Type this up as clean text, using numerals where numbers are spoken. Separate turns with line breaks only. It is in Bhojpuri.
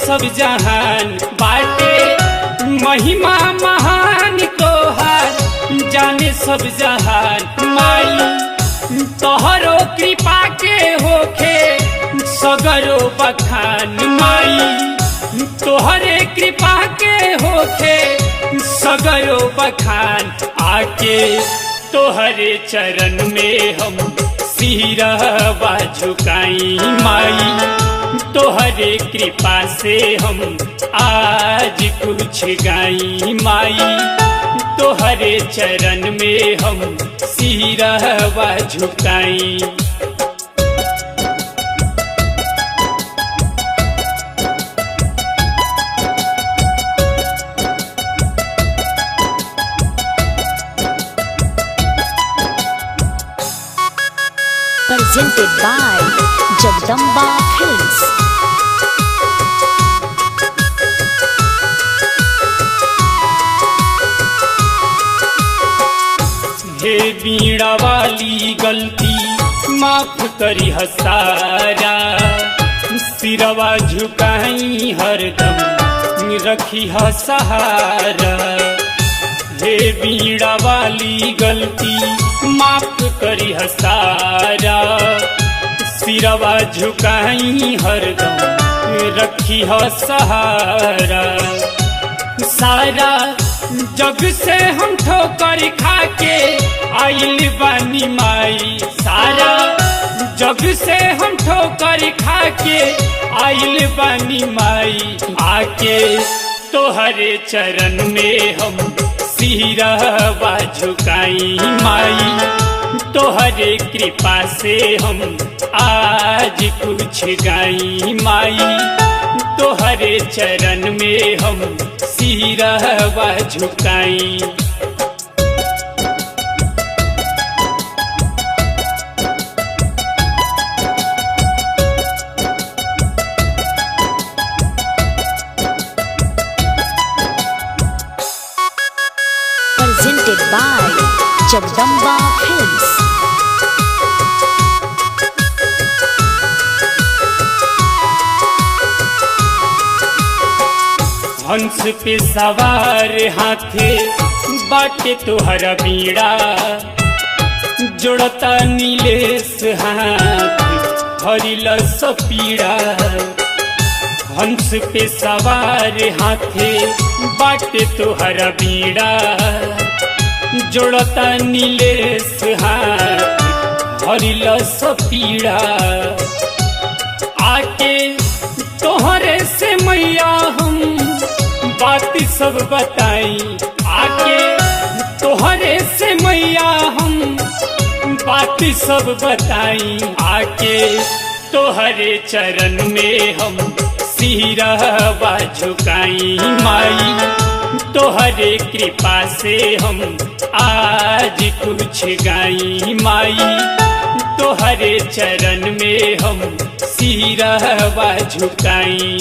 सब जहान बाटे महिमा महान तोहार जाने सब जहान माई तोहरो कृपा के होखे सगरो बखान माई तोहरे कृपा के होखे सगरो बखान आके तोहरे चरण में हम सिरवा झुकाई माई तोहरे कृपा से हम आज कुछ गाई माई तोहरे चरण में हम सिरवा झुकाई।
Presented by Jagdamba Films.
हे बीड़ा वाली गलती माफ करी हसारा सिरवा झुकाई हरदम रखी सहारा। हे बीड़ा वाली गलती माफ करी हसारा सिरवा झुकाई हरदम रखी सहारा। सारा जग से हम ठोकर खा के आइल बानी माई सारा जग से हम ठोकर खा के आइल बानी माई आके तोहरे चरण में हम सिरवा झुकाई माई तोहरे कृपा से हम आज कुछ गाई माई तोहरे चरण में हम सिरवा झुकाई।
Presented by Jagdamba Films.
हंस पे सवार हाथे बाटे तोहरा बीड़ा जोड़ता नीलेश हाथ हरिला सपीड़ा। हंस पे सवार हाथे बाटे तोहरा बीड़ा जोड़ता नीलेश हाथ हरिला सपीड़ा। आके तोहरे से मैया हम बात सब बताई आके तोहरे से मैया हम बात सब बताई आके तोहरे चरण में हम सिरवा झुकाई माई तोहरे कृपा से हम आज कुछ गाई माई तोहरे चरण में हम सिरवा झुकाई।